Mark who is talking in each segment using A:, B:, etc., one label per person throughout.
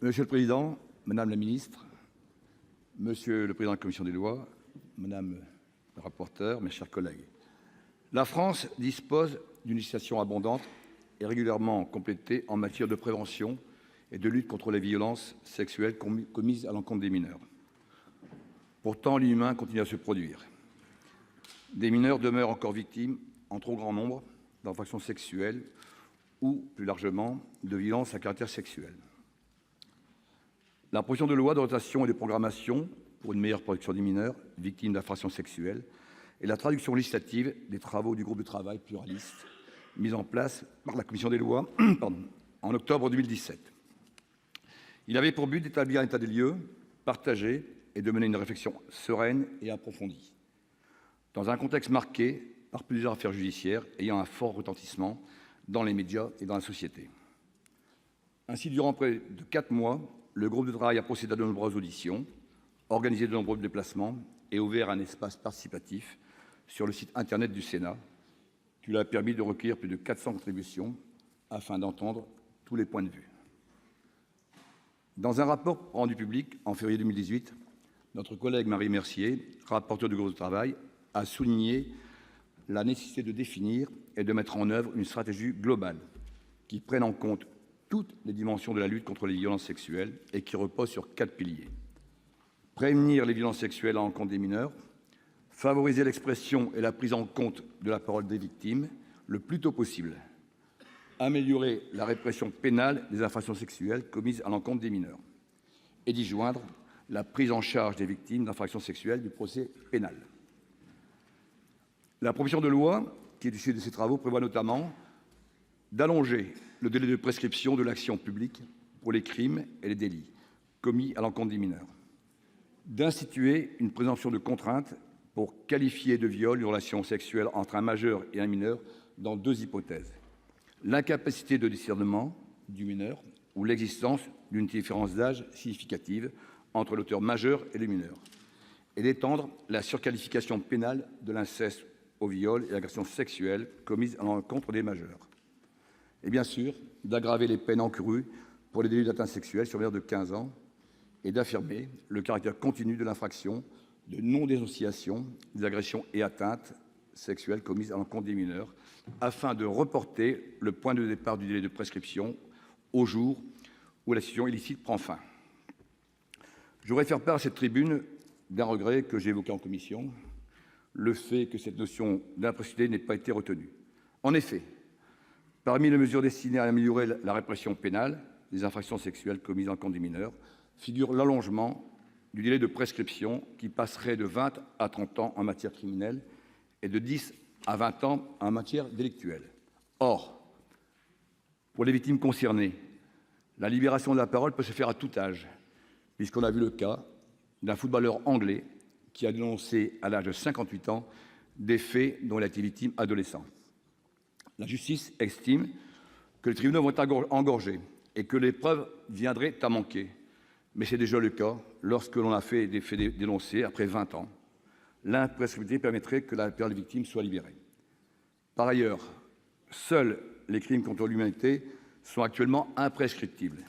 A: Monsieur le président, madame la ministre, monsieur le président de la commission des lois, madame la rapporteure, mes chers collègues, la France dispose d'une législation abondante et régulièrement complétée en matière de prévention et de lutte contre les violences sexuelles commises à l'encontre des mineurs. Pourtant, l'inhumain continue à se produire. Des mineurs demeurent encore victimes, en trop grand nombre, d'infractions sexuelles ou, plus largement, de violences à caractère sexuel. La proposition de loi d'orientation et de programmation pour une meilleure protection des mineurs victimes d'infractions sexuelles est la traduction législative des travaux du groupe de travail pluraliste mis en place par la commission des lois en octobre 2017. Il avait pour but d'établir un état des lieux partagé et de mener une réflexion sereine et approfondie. Dans un contexte marqué par plusieurs affaires judiciaires ayant un fort retentissement dans les médias et dans la société. Ainsi, durant près de 4 mois, le groupe de travail a procédé à de nombreuses auditions, organisé de nombreux déplacements et ouvert un espace participatif sur le site internet du Sénat, qui lui a permis de recueillir plus de 400 contributions afin d'entendre tous les points de vue. Dans un rapport rendu public en février 2018, notre collègue Marie Mercier, rapporteure du groupe de travail, a souligné la nécessité de définir et de mettre en œuvre une stratégie globale qui prenne en compte toutes les dimensions de la lutte contre les violences sexuelles et qui repose sur 4 piliers. Prévenir les violences sexuelles à l'encontre des mineurs, favoriser l'expression et la prise en compte de la parole des victimes le plus tôt possible, améliorer la répression pénale des infractions sexuelles commises à l'encontre des mineurs et d'y joindre la prise en charge des victimes d'infractions sexuelles du procès pénal. La proposition de loi qui est issue de ces travaux prévoit notamment d'allonger le délai de prescription de l'action publique pour les crimes et les délits commis à l'encontre des mineurs, d'instituer une présomption de contrainte pour qualifier de viol une relation sexuelle entre un majeur et un mineur dans 2 hypothèses: l'incapacité de discernement du mineur ou l'existence d'une différence d'âge significative entre l'auteur majeur et le mineur, et d'étendre la surqualification pénale de l'inceste au viol et l'agression sexuelle commise à l'encontre des majeurs. Et bien sûr, d'aggraver les peines encourues pour les délits d'atteinte sexuelle sur mineurs de 15 ans et d'affirmer le caractère continu de l'infraction de non-dénonciation des agressions et atteintes sexuelles commises à l'encontre des mineurs, afin de reporter le point de départ du délai de prescription au jour où la situation illicite prend fin. Je voudrais faire part à cette tribune d'un regret que j'ai évoqué en commission, le fait que cette notion d'imprescriptibilité n'ait pas été retenue. En effet, parmi les mesures destinées à améliorer la répression pénale des infractions sexuelles commises à l'encontre des mineurs figure l'allongement du délai de prescription qui passerait de 20 à 30 ans en matière criminelle et de 10 à 20 ans en matière délictuelle. Or, pour les victimes concernées, la libération de la parole peut se faire à tout âge, puisqu'on a vu le cas d'un footballeur anglais qui a dénoncé à l'âge de 58 ans des faits dont il a été victime adolescent. La justice estime que les tribunaux vont être engorgés et que les preuves viendraient à manquer. Mais c'est déjà le cas lorsque l'on a fait des faits dénoncés après 20 ans. L'imprescriptibilité permettrait que la plupart des victimes soient libérées. Par ailleurs, seuls les crimes contre l'humanité sont actuellement imprescriptibles.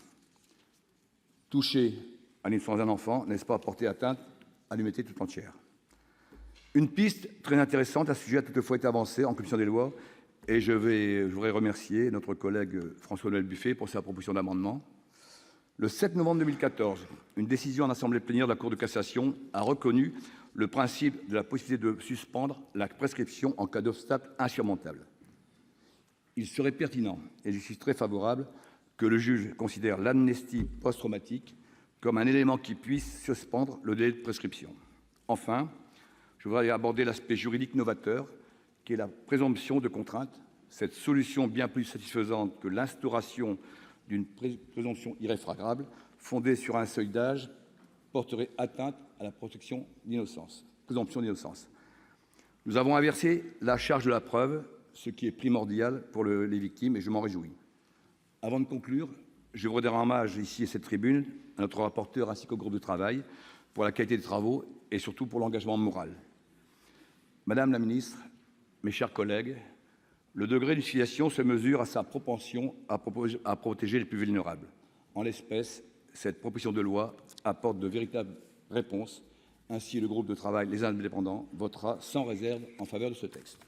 A: Toucher à l'innocence d'un enfant, n'est-ce pas porter atteinte à l'humanité tout entière? Une piste très intéressante à ce sujet a toutefois été avancée en commission des lois, et je voudrais remercier notre collègue François-Noël Buffet pour sa proposition d'amendement. Le 7 novembre 2014, une décision en assemblée plénière de la Cour de cassation a reconnu le principe de la possibilité de suspendre la prescription en cas d'obstacle insurmontable. Il serait pertinent, et je suis très favorable, que le juge considère l'amnistie post-traumatique comme un élément qui puisse suspendre le délai de prescription. Enfin, je voudrais aborder l'aspect juridique novateur, qui est la présomption de contrainte. Cette solution, bien plus satisfaisante que l'instauration d'une présomption irréfragable, fondée sur un seuil d'âge, porterait atteinte à la présomption d'innocence. Nous avons inversé la charge de la preuve, ce qui est primordial pour les victimes, et je m'en réjouis. Avant de conclure, je voudrais rendre hommage ici à cette tribune à notre rapporteur ainsi qu'au groupe de travail pour la qualité des travaux et surtout pour l'engagement moral. Madame la ministre, mes chers collègues, le degré d'utilisation se mesure à sa propension à protéger les plus vulnérables, en l'espèce Cette proposition de loi apporte de véritables réponses. Ainsi, le groupe de travail Les Indépendants votera sans réserve en faveur de ce texte.